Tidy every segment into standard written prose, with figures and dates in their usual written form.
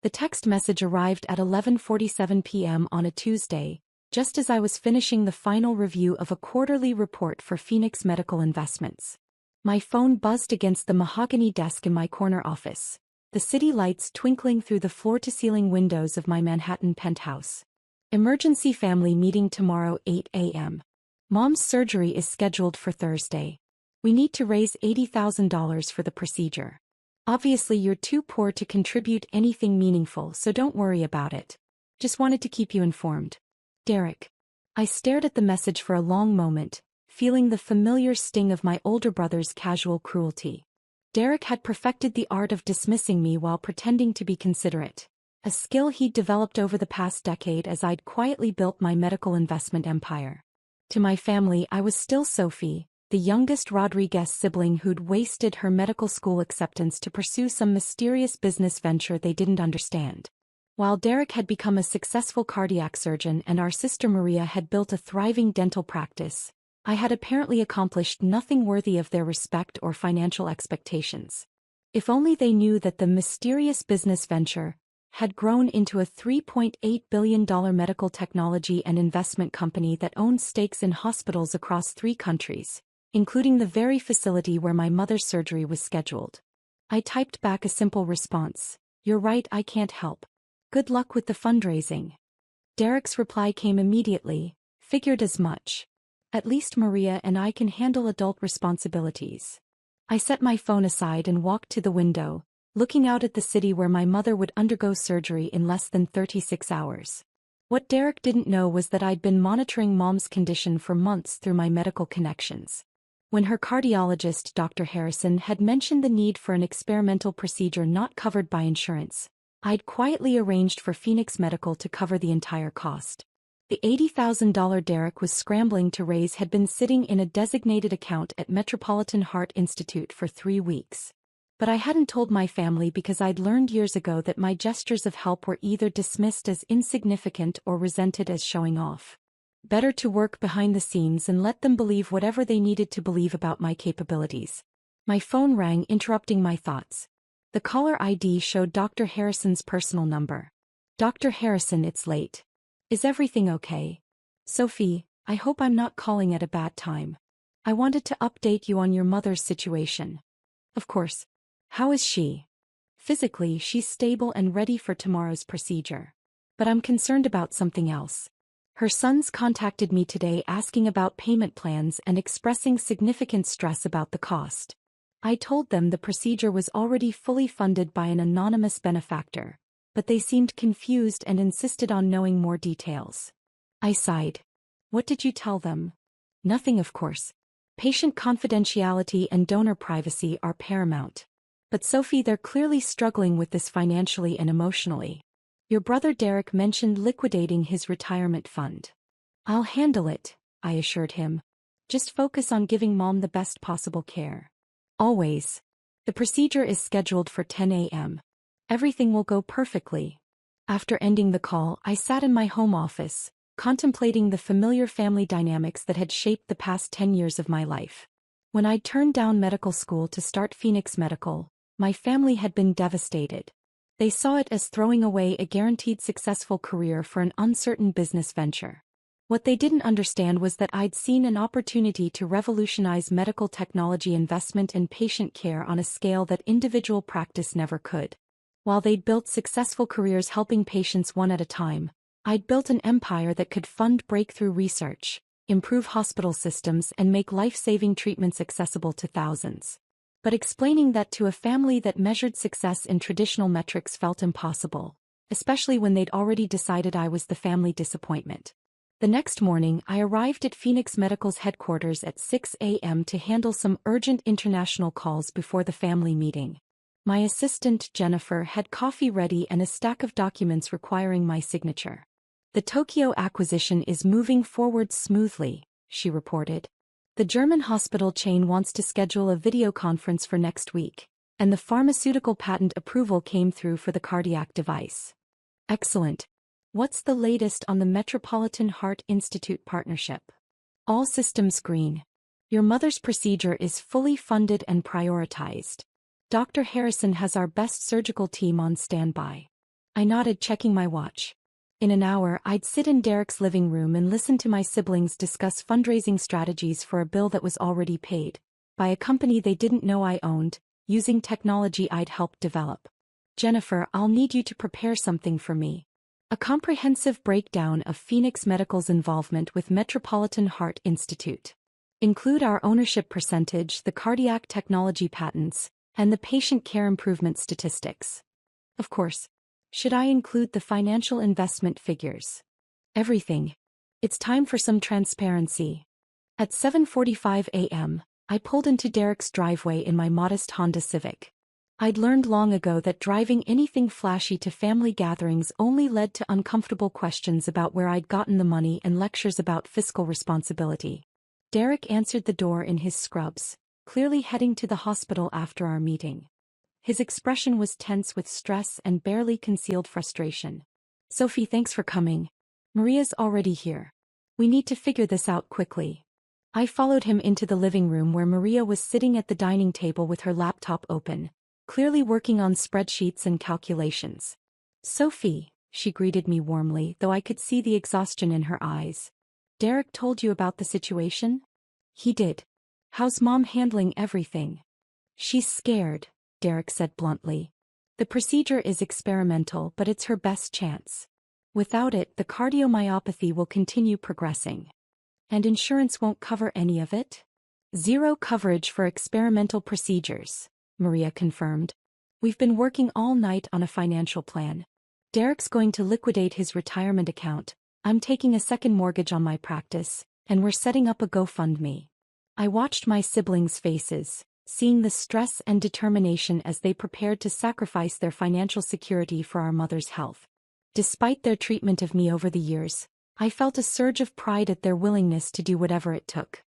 The text message arrived at 11:47 p.m. on a Tuesday, just as I was finishing the final review of a quarterly report for Phoenix Medical Investments. My phone buzzed against the mahogany desk in my corner office, the city lights twinkling through the floor-to-ceiling windows of my Manhattan penthouse. Emergency family meeting tomorrow 8 a.m. Mom's surgery is scheduled for Thursday. We need to raise $80,000 for the procedure. Obviously you're too poor to contribute anything meaningful, so don't worry about it. Just wanted to keep you informed. Derek. I stared at the message for a long moment, feeling the familiar sting of my older brother's casual cruelty. Derek had perfected the art of dismissing me while pretending to be considerate, a skill he'd developed over the past decade as I'd quietly built my medical investment empire. To my family, I was still Sophie, the youngest Rodriguez sibling who'd wasted her medical school acceptance to pursue some mysterious business venture they didn't understand. While Derek had become a successful cardiac surgeon and our sister Maria had built a thriving dental practice, I had apparently accomplished nothing worthy of their respect or financial expectations. If only they knew that the mysterious business venture had grown into a $3.8 billion medical technology and investment company that owned stakes in hospitals across 3 countries, including the very facility where my mother's surgery was scheduled. I typed back a simple response: "You're right, I can't help. Good luck with the fundraising." Derek's reply came immediately: "Figured as much. At least Maria and I can handle adult responsibilities." I set my phone aside and walked to the window, looking out at the city where my mother would undergo surgery in less than 36 hours. What Derek didn't know was that I'd been monitoring Mom's condition for months through my medical connections. When her cardiologist, Dr. Harrison, had mentioned the need for an experimental procedure not covered by insurance, I'd quietly arranged for Phoenix Medical to cover the entire cost. The $80,000 Derek was scrambling to raise had been sitting in a designated account at Metropolitan Heart Institute for 3 weeks. But I hadn't told my family because I'd learned years ago that my gestures of help were either dismissed as insignificant or resented as showing off. Better to work behind the scenes and let them believe whatever they needed to believe about my capabilities. My phone rang, interrupting my thoughts. The caller ID showed Dr. Harrison's personal number. "Dr. Harrison, it's late. Is everything okay? Sophie, I hope I'm not calling at a bad time. I wanted to update you on your mother's situation." "Of course. How is she?" "Physically, she's stable and ready for tomorrow's procedure. But I'm concerned about something else. Her sons contacted me today asking about payment plans and expressing significant stress about the cost. I told them the procedure was already fully funded by an anonymous benefactor, but they seemed confused and insisted on knowing more details." I sighed. "What did you tell them?" "Nothing, of course. Patient confidentiality and donor privacy are paramount. But Sophie, they're clearly struggling with this financially and emotionally. Your brother Derek mentioned liquidating his retirement fund." "I'll handle it," I assured him. "Just focus on giving Mom the best possible care." "Always. The procedure is scheduled for 10 a.m. Everything will go perfectly." After ending the call, I sat in my home office, contemplating the familiar family dynamics that had shaped the past 10 years of my life. When I turned down medical school to start Phoenix Medical, my family had been devastated. They saw it as throwing away a guaranteed successful career for an uncertain business venture. What they didn't understand was that I'd seen an opportunity to revolutionize medical technology investment and patient care on a scale that individual practice never could. While they'd built successful careers helping patients one at a time, I'd built an empire that could fund breakthrough research, improve hospital systems, and make life-saving treatments accessible to thousands. But explaining that to a family that measured success in traditional metrics felt impossible, especially when they'd already decided I was the family disappointment. The next morning, I arrived at Phoenix Medical's headquarters at 6 a.m. to handle some urgent international calls before the family meeting. My assistant, Jennifer, had coffee ready and a stack of documents requiring my signature. "The Tokyo acquisition is moving forward smoothly," she reported. "The German hospital chain wants to schedule a video conference for next week, and the pharmaceutical patent approval came through for the cardiac device." "Excellent. What's the latest on the Metropolitan Heart Institute partnership?" "All systems green. Your mother's procedure is fully funded and prioritized. Dr. Harrison has our best surgical team on standby." I nodded, checking my watch. In an hour, I'd sit in Derek's living room and listen to my siblings discuss fundraising strategies for a bill that was already paid, by a company they didn't know I owned, using technology I'd helped develop. Jennifer, I'll need you to prepare something for me. A comprehensive breakdown of Phoenix Medical's involvement with Metropolitan Heart Institute. Include our ownership percentage, the cardiac technology patents, and the patient care improvement statistics. Of course. Should I include the financial investment figures? Everything. It's time for some transparency. At 7:45 a.m., I pulled into Derek's driveway in my modest Honda Civic. I'd learned long ago that driving anything flashy to family gatherings only led to uncomfortable questions about where I'd gotten the money and lectures about fiscal responsibility. Derek answered the door in his scrubs, clearly heading to the hospital after our meeting. His expression was tense with stress and barely concealed frustration. Sophie, thanks for coming. Maria's already here. We need to figure this out quickly. I followed him into the living room where Maria was sitting at the dining table with her laptop open, clearly working on spreadsheets and calculations. Sophie, she greeted me warmly, though I could see the exhaustion in her eyes. Derek told you about the situation? He did. How's Mom handling everything? She's scared, Derek said bluntly. The procedure is experimental, but it's her best chance. Without it, the cardiomyopathy will continue progressing. And insurance won't cover any of it? Zero coverage for experimental procedures, Maria confirmed. We've been working all night on a financial plan. Derek's going to liquidate his retirement account, I'm taking a second mortgage on my practice, and we're setting up a GoFundMe. I watched my siblings' faces, seeing the stress and determination as they prepared to sacrifice their financial security for our mother's health. Despite their treatment of me over the years, I felt a surge of pride at their willingness to do whatever it took.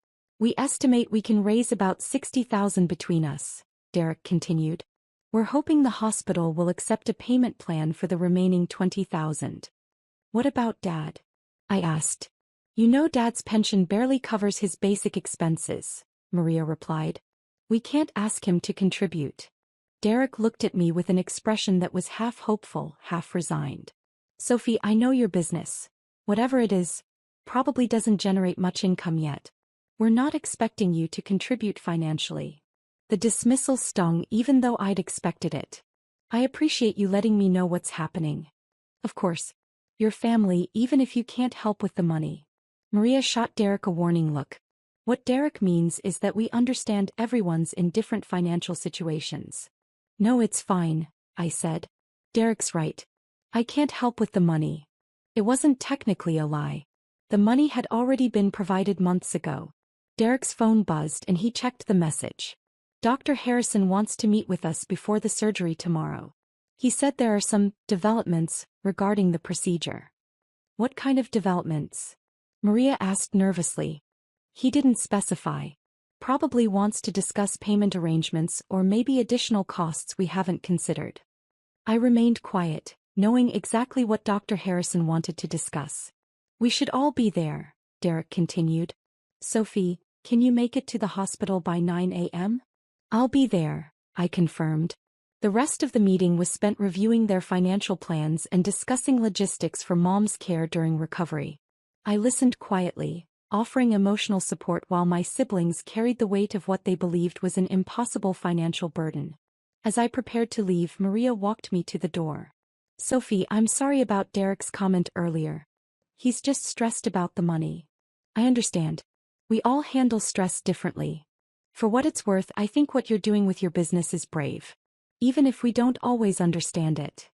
We estimate we can raise about $60,000 between us, Derek continued. We're hoping the hospital will accept a payment plan for the remaining $20,000. What about Dad? I asked. You know Dad's pension barely covers his basic expenses, Maria replied. We can't ask him to contribute. Derek looked at me with an expression that was half hopeful, half resigned. Sophie, I know your business. Whatever it is, probably doesn't generate much income yet. We're not expecting you to contribute financially. The dismissal stung even though I'd expected it. I appreciate you letting me know what's happening. Of course. Your family, even if you can't help with the money. Maria shot Derek a warning look. What Derek means is that we understand everyone's in different financial situations. No, it's fine, I said. Derek's right. I can't help with the money. It wasn't technically a lie. The money had already been provided months ago. Derek's phone buzzed and he checked the message. Dr. Harrison wants to meet with us before the surgery tomorrow. He said there are some developments regarding the procedure. What kind of developments? Maria asked nervously. He didn't specify. Probably wants to discuss payment arrangements or maybe additional costs we haven't considered. I remained quiet, knowing exactly what Dr. Harrison wanted to discuss. We should all be there, Derek continued. Sophie, can you make it to the hospital by 9 a.m.? I'll be there, I confirmed. The rest of the meeting was spent reviewing their financial plans and discussing logistics for Mom's care during recovery. I listened quietly, offering emotional support while my siblings carried the weight of what they believed was an impossible financial burden. As I prepared to leave, Maria walked me to the door. Sophie, I'm sorry about Derek's comment earlier. He's just stressed about the money. I understand. We all handle stress differently. For what it's worth, I think what you're doing with your business is brave. Even if we don't always understand it.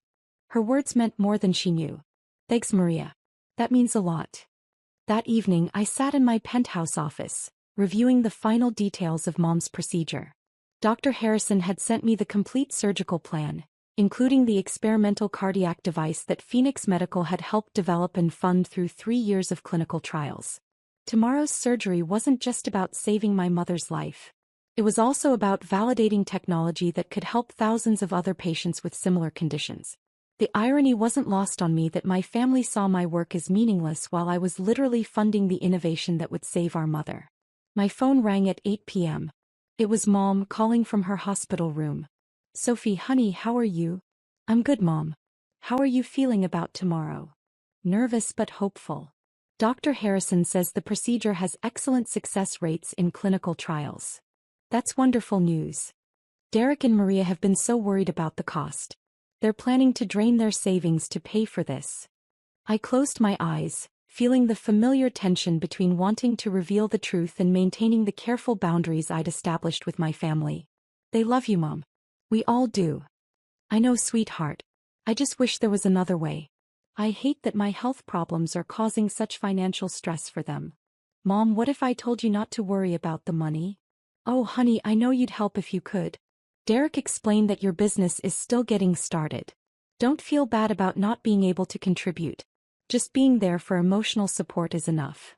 Her words meant more than she knew. Thanks, Maria. That means a lot. That evening, I sat in my penthouse office, reviewing the final details of Mom's procedure. Dr. Harrison had sent me the complete surgical plan, including the experimental cardiac device that Phoenix Medical had helped develop and fund through 3 years of clinical trials. Tomorrow's surgery wasn't just about saving my mother's life. It was also about validating technology that could help thousands of other patients with similar conditions. The irony wasn't lost on me that my family saw my work as meaningless while I was literally funding the innovation that would save our mother. My phone rang at 8 p.m. It was Mom calling from her hospital room. Sophie, honey, how are you? I'm good, Mom. How are you feeling about tomorrow? Nervous but hopeful. Dr. Harrison says the procedure has excellent success rates in clinical trials. That's wonderful news. Derek and Maria have been so worried about the cost. They're planning to drain their savings to pay for this. I closed my eyes, feeling the familiar tension between wanting to reveal the truth and maintaining the careful boundaries I'd established with my family. They love you, Mom. We all do. I know, sweetheart. I just wish there was another way. I hate that my health problems are causing such financial stress for them. Mom, what if I told you not to worry about the money? Oh, honey, I know you'd help if you could. Derek explained that your business is still getting started. Don't feel bad about not being able to contribute. Just being there for emotional support is enough.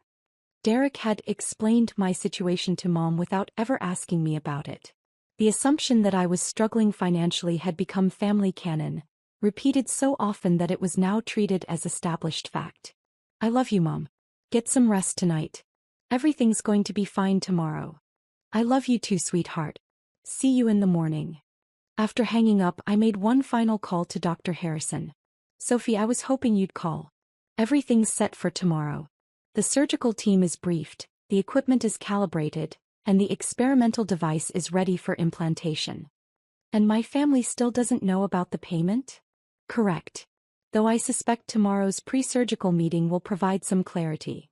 Derek had explained my situation to Mom without ever asking me about it. The assumption that I was struggling financially had become family canon, repeated so often that it was now treated as established fact. I love you, Mom. Get some rest tonight. Everything's going to be fine tomorrow. I love you too, sweetheart. See you in the morning. After hanging up, I made one final call to Dr. Harrison. Sophie, I was hoping you'd call. Everything's set for tomorrow. The surgical team is briefed, the equipment is calibrated, and the experimental device is ready for implantation. And my family still doesn't know about the payment? Correct. Though I suspect tomorrow's pre-surgical meeting will provide some clarity.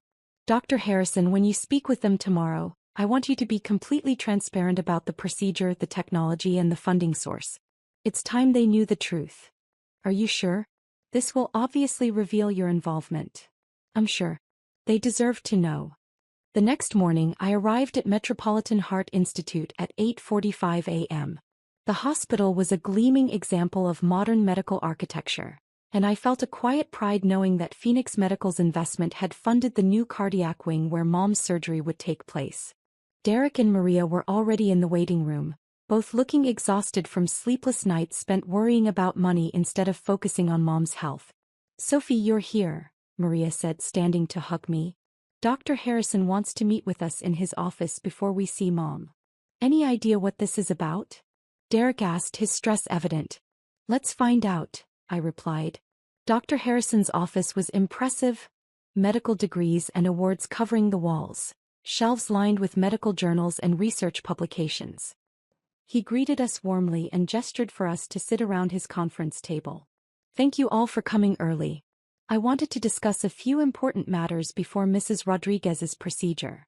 Dr. Harrison, when you speak with them tomorrow, I want you to be completely transparent about the procedure, the technology, and the funding source. It's time they knew the truth. Are you sure? This will obviously reveal your involvement. I'm sure. They deserve to know. The next morning, I arrived at Metropolitan Heart Institute at 8:45 a.m. The hospital was a gleaming example of modern medical architecture, and I felt a quiet pride knowing that Phoenix Medical's investment had funded the new cardiac wing where Mom's surgery would take place. Derek and Maria were already in the waiting room, both looking exhausted from sleepless nights spent worrying about money instead of focusing on Mom's health. Sophie, you're here, Maria said, standing to hug me. Dr. Harrison wants to meet with us in his office before we see Mom. Any idea what this is about? Derek asked, his stress evident. Let's find out, I replied. Dr. Harrison's office was impressive. Medical degrees and awards covering the walls, shelves lined with medical journals and research publications. He greeted us warmly and gestured for us to sit around his conference table. Thank you all for coming early. I wanted to discuss a few important matters before Mrs. Rodriguez's procedure.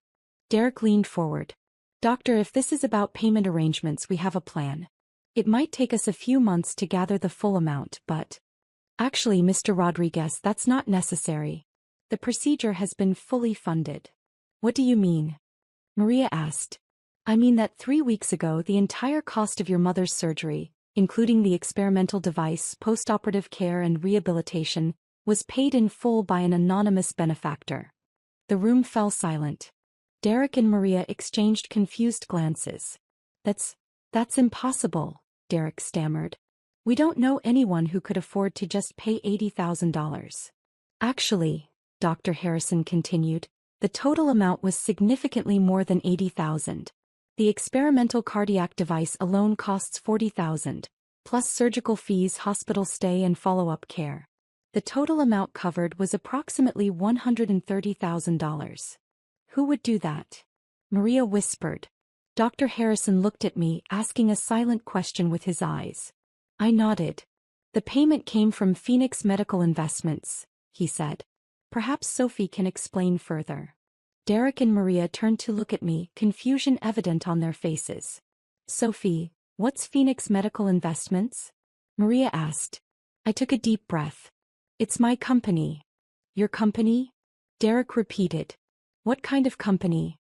Derek leaned forward. Doctor, if this is about payment arrangements, we have a plan. It might take us a few months to gather the full amount, but... Actually, Mr. Rodriguez, that's not necessary. The procedure has been fully funded. What do you mean? Maria asked. I mean that 3 weeks ago the entire cost of your mother's surgery, including the experimental device, postoperative care and rehabilitation, was paid in full by an anonymous benefactor. The room fell silent. Derek and Maria exchanged confused glances. That's impossible, Derek stammered. We don't know anyone who could afford to just pay $80,000. Actually, Dr. Harrison continued, the total amount was significantly more than $80,000. The experimental cardiac device alone costs $40,000, plus surgical fees, hospital stay and follow-up care. The total amount covered was approximately $130,000. Who would do that? Maria whispered. Dr. Harrison looked at me, asking a silent question with his eyes. I nodded. The payment came from Phoenix Medical Investments, he said. Perhaps Sophie can explain further. Derek and Maria turned to look at me, confusion evident on their faces. Sophie, what's Phoenix Medical Investments? Maria asked. I took a deep breath. It's my company. Your company? Derek repeated. What kind of company?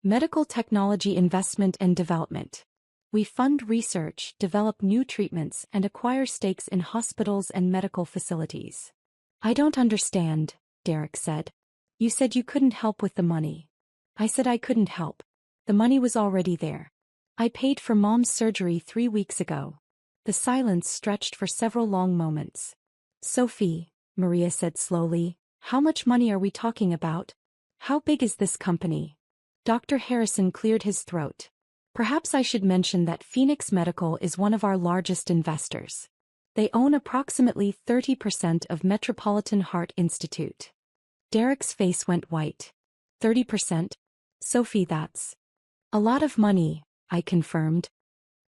Medical Technology Investment and Development. We fund research, develop new treatments, and acquire stakes in hospitals and medical facilities. I don't understand, Derek said. You said you couldn't help with the money. I said I couldn't help. The money was already there. I paid for Mom's surgery 3 weeks ago. The silence stretched for several long moments. Sophie, Maria said slowly, how much money are we talking about? How big is this company? Dr. Harrison cleared his throat. Perhaps I should mention that Phoenix Medical is one of our largest investors. They own approximately 30% of Metropolitan Heart Institute. Derek's face went white. 30%? Sophie, that's a lot of money, I confirmed.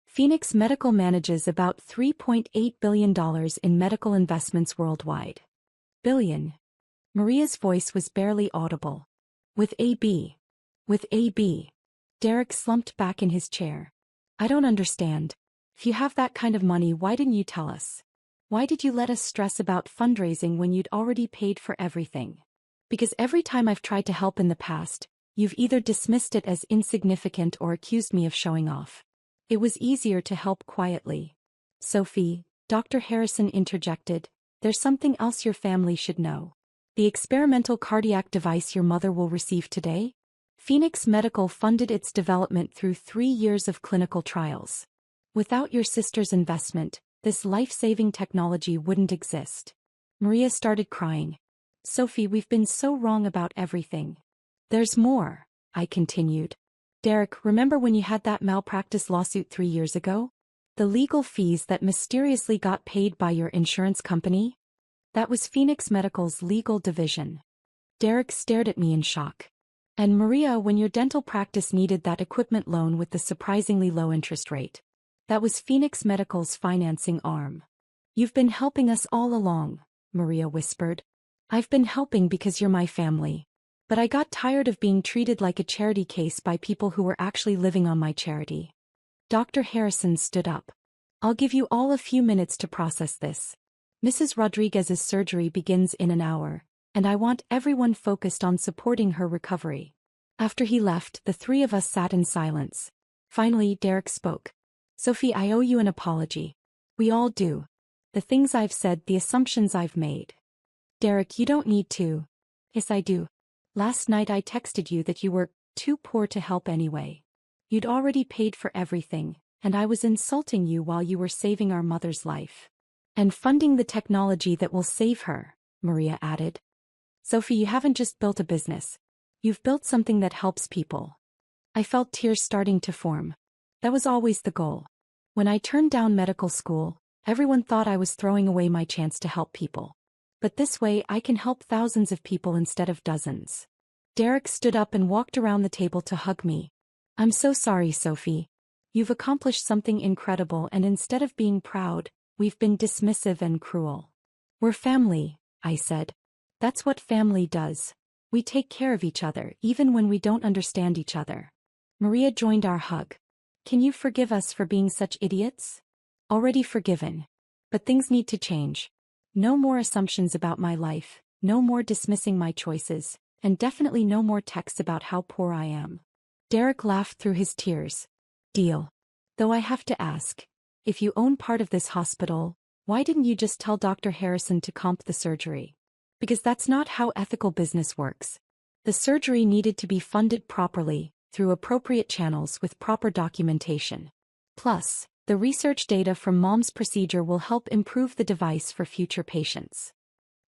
Phoenix Medical manages about $3.8 billion in medical investments worldwide. Billion. Maria's voice was barely audible. With AB. With AB. Derek slumped back in his chair. I don't understand. If you have that kind of money, why didn't you tell us? Why did you let us stress about fundraising when you'd already paid for everything? Because every time I've tried to help in the past, you've either dismissed it as insignificant or accused me of showing off. It was easier to help quietly. Sophie, Dr. Harrison interjected, there's something else your family should know. The experimental cardiac device your mother will receive today? Phoenix Medical funded its development through 3 years of clinical trials. Without your sister's investment, this life-saving technology wouldn't exist. Maria started crying. Sophie, we've been so wrong about everything. There's more, I continued. Derek, remember when you had that malpractice lawsuit 3 years ago? The legal fees that mysteriously got paid by your insurance company? That was Phoenix Medical's legal division. Derek stared at me in shock. And Maria, when your dental practice needed that equipment loan with the surprisingly low interest rate. That was Phoenix Medical's financing arm. You've been helping us all along, Maria whispered. I've been helping because you're my family. But I got tired of being treated like a charity case by people who were actually living on my charity. Dr. Harrison stood up. I'll give you all a few minutes to process this. Mrs. Rodriguez's surgery begins in an hour, and I want everyone focused on supporting her recovery. After he left, the three of us sat in silence. Finally, Derek spoke. Sophie, I owe you an apology. We all do. The things I've said, the assumptions I've made. Derek, you don't need to. Yes, I do. Last night I texted you that you were too poor to help anyway. You'd already paid for everything, and I was insulting you while you were saving our mother's life. And funding the technology that will save her, Maria added. Sophie, you haven't just built a business. You've built something that helps people. I felt tears starting to form. That was always the goal. When I turned down medical school, everyone thought I was throwing away my chance to help people. But this way I can help thousands of people instead of dozens. Derek stood up and walked around the table to hug me. I'm so sorry, Sophie. You've accomplished something incredible, and instead of being proud, we've been dismissive and cruel. We're family, I said. That's what family does. We take care of each other, even when we don't understand each other. Maria joined our hug. Can you forgive us for being such idiots? Already forgiven. But things need to change. No more assumptions about my life, no more dismissing my choices, and definitely no more texts about how poor I am. Derek laughed through his tears. Deal. Though I have to ask, if you own part of this hospital, why didn't you just tell Dr. Harrison to comp the surgery? Because that's not how ethical business works. The surgery needed to be funded properly, through appropriate channels with proper documentation. Plus, the research data from Mom's procedure will help improve the device for future patients.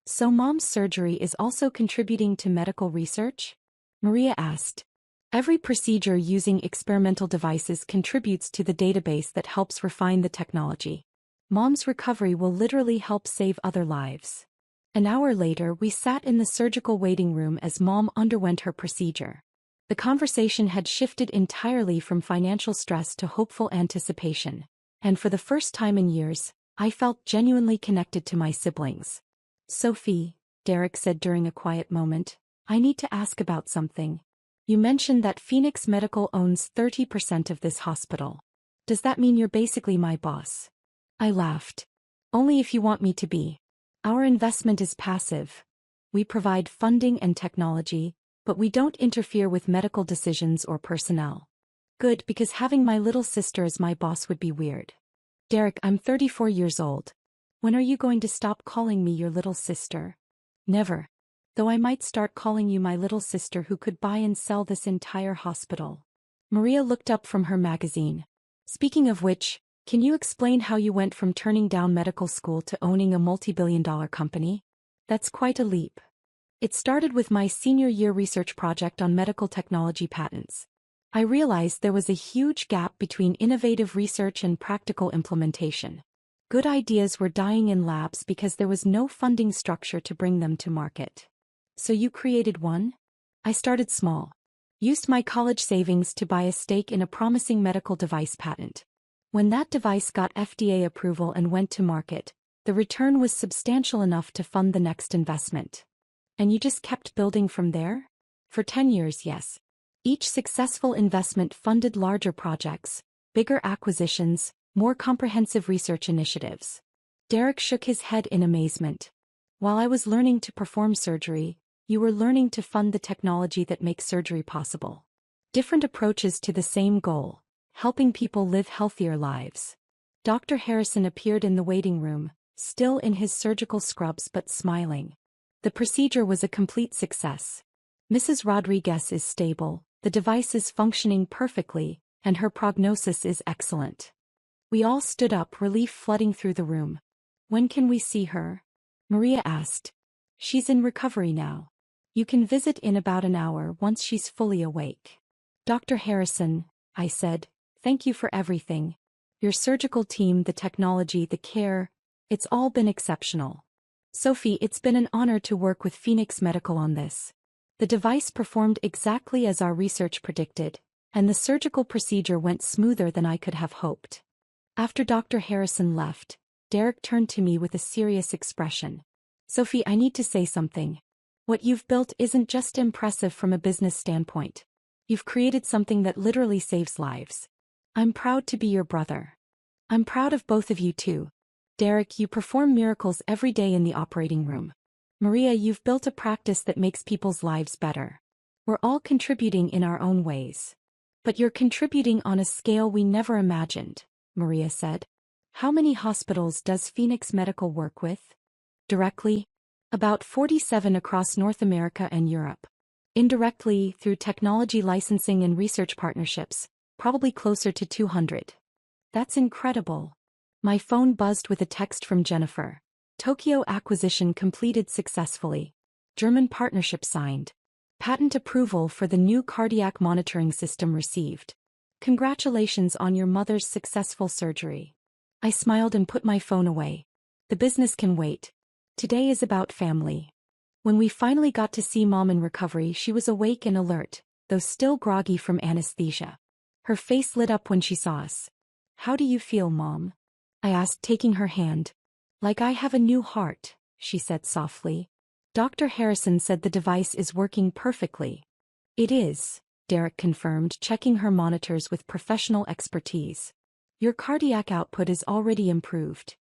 So Mom's surgery is also contributing to medical research? Maria asked. Every procedure using experimental devices contributes to the database that helps refine the technology. Mom's recovery will literally help save other lives. An hour later, we sat in the surgical waiting room as Mom underwent her procedure. The conversation had shifted entirely from financial stress to hopeful anticipation, and for the first time in years, I felt genuinely connected to my siblings. Sophie, Derek said during a quiet moment, I need to ask about something. You mentioned that Phoenix Medical owns 30% of this hospital. Does that mean you're basically my boss? I laughed. Only if you want me to be. Our investment is passive. We provide funding and technology, but we don't interfere with medical decisions or personnel. Good, because having my little sister as my boss would be weird. Derek, I'm 34 years old. When are you going to stop calling me your little sister? Never. Though I might start calling you my little sister who could buy and sell this entire hospital. Maria looked up from her magazine. Speaking of which, can you explain how you went from turning down medical school to owning a multi-billion-dollar company? That's quite a leap. It started with my senior year research project on medical technology patents. I realized there was a huge gap between innovative research and practical implementation. Good ideas were dying in labs because there was no funding structure to bring them to market. So you created one? I started small. Used my college savings to buy a stake in a promising medical device patent. When that device got FDA approval and went to market, the return was substantial enough to fund the next investment. And you just kept building from there? For 10 years, yes. Each successful investment funded larger projects, bigger acquisitions, more comprehensive research initiatives. Derek shook his head in amazement. While I was learning to perform surgery, you were learning to fund the technology that makes surgery possible. Different approaches to the same goal, helping people live healthier lives. Dr. Harrison appeared in the waiting room, still in his surgical scrubs but smiling. The procedure was a complete success. Mrs. Rodriguez is stable, the device is functioning perfectly, and her prognosis is excellent. We all stood up, relief flooding through the room. When can we see her? Maria asked. She's in recovery now. You can visit in about an hour once she's fully awake. Dr. Harrison, I said, thank you for everything. Your surgical team, the technology, the care, it's all been exceptional. Sophie, it's been an honor to work with Phoenix Medical on this. The device performed exactly as our research predicted, and the surgical procedure went smoother than I could have hoped. After Dr. Harrison left, Derek turned to me with a serious expression. Sophie, I need to say something. What you've built isn't just impressive from a business standpoint. You've created something that literally saves lives. I'm proud to be your brother. I'm proud of both of you too. Derek, you perform miracles every day in the operating room. Maria, you've built a practice that makes people's lives better. We're all contributing in our own ways. But you're contributing on a scale we never imagined, Maria said. How many hospitals does Phoenix Medical work with? Directly? About 47 across North America and Europe. Indirectly, through technology licensing and research partnerships, probably closer to 200. That's incredible. My phone buzzed with a text from Jennifer. Tokyo acquisition completed successfully. German partnership signed. Patent approval for the new cardiac monitoring system received. Congratulations on your mother's successful surgery. I smiled and put my phone away. The business can wait. Today is about family. When we finally got to see Mom in recovery, she was awake and alert, though still groggy from anesthesia. Her face lit up when she saw us. How do you feel, Mom? I asked, taking her hand. Like I have a new heart, she said softly. Dr. Harrison said the device is working perfectly. It is, Derek confirmed, checking her monitors with professional expertise. Your cardiac output is already improved.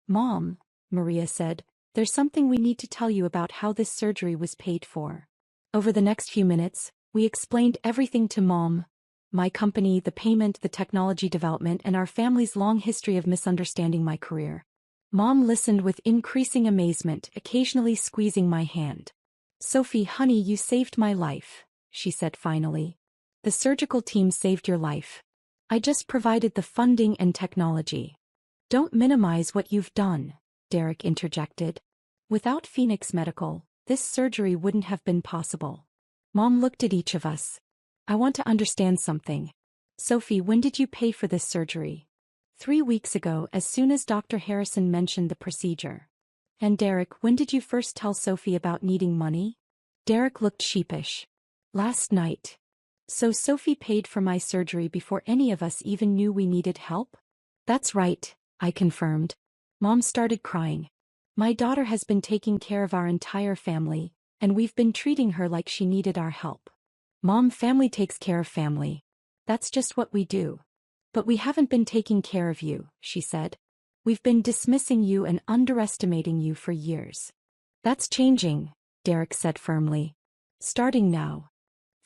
Mom, Maria said, there's something we need to tell you about how this surgery was paid for. Over the next few minutes, we explained everything to Mom. My company, the payment, the technology development, and our family's long history of misunderstanding my career. Mom listened with increasing amazement, occasionally squeezing my hand. Sophie, honey, you saved my life, she said finally. The surgical team saved your life. I just provided the funding and technology. Don't minimize what you've done, Derek interjected. Without Phoenix Medical, this surgery wouldn't have been possible. Mom looked at each of us. I want to understand something. Sophie, when did you pay for this surgery? 3 weeks ago, as soon as Dr. Harrison mentioned the procedure. And Derek, when did you first tell Sophie about needing money? Derek looked sheepish. Last night. So Sophie paid for my surgery before any of us even knew we needed help? That's right, I confirmed. Mom started crying. My daughter has been taking care of our entire family, and we've been treating her like she needed our help. Mom, family takes care of family. That's just what we do. But we haven't been taking care of you, she said. We've been dismissing you and underestimating you for years. That's changing, Derek said firmly. Starting now.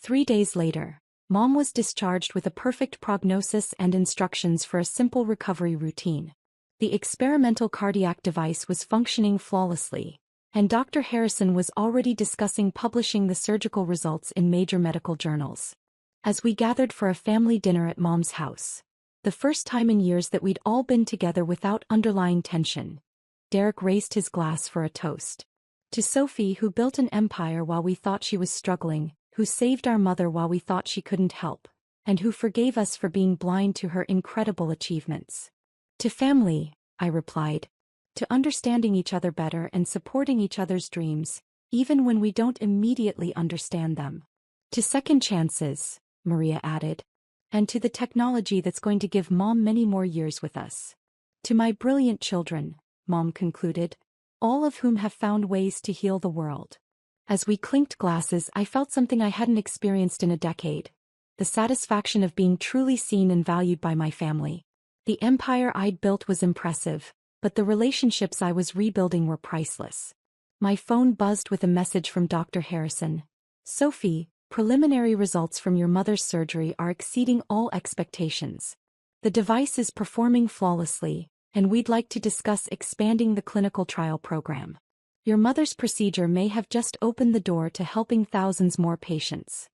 3 days later, Mom was discharged with a perfect prognosis and instructions for a simple recovery routine. The experimental cardiac device was functioning flawlessly, and Dr. Harrison was already discussing publishing the surgical results in major medical journals. As we gathered for a family dinner at Mom's house, the first time in years that we'd all been together without underlying tension, Derek raised his glass for a toast. To Sophie, who built an empire while we thought she was struggling, who saved our mother while we thought she couldn't help, and who forgave us for being blind to her incredible achievements. To family, I replied. To understanding each other better and supporting each other's dreams, even when we don't immediately understand them. To second chances, Maria added. And to the technology that's going to give Mom many more years with us. To my brilliant children, Mom concluded, all of whom have found ways to heal the world. As we clinked glasses, I felt something I hadn't experienced in a decade. The satisfaction of being truly seen and valued by my family. The empire I'd built was impressive, but the relationships I was rebuilding were priceless. My phone buzzed with a message from Dr. Harrison. Sophie, preliminary results from your mother's surgery are exceeding all expectations. The device is performing flawlessly, and we'd like to discuss expanding the clinical trial program. Your mother's procedure may have just opened the door to helping thousands more patients.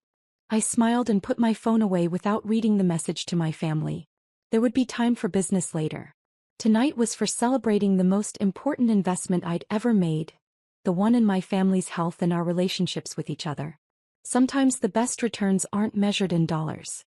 I smiled and put my phone away without reading the message to my family. There would be time for business later. Tonight was for celebrating the most important investment I'd ever made, the one in my family's health and our relationships with each other. Sometimes the best returns aren't measured in dollars.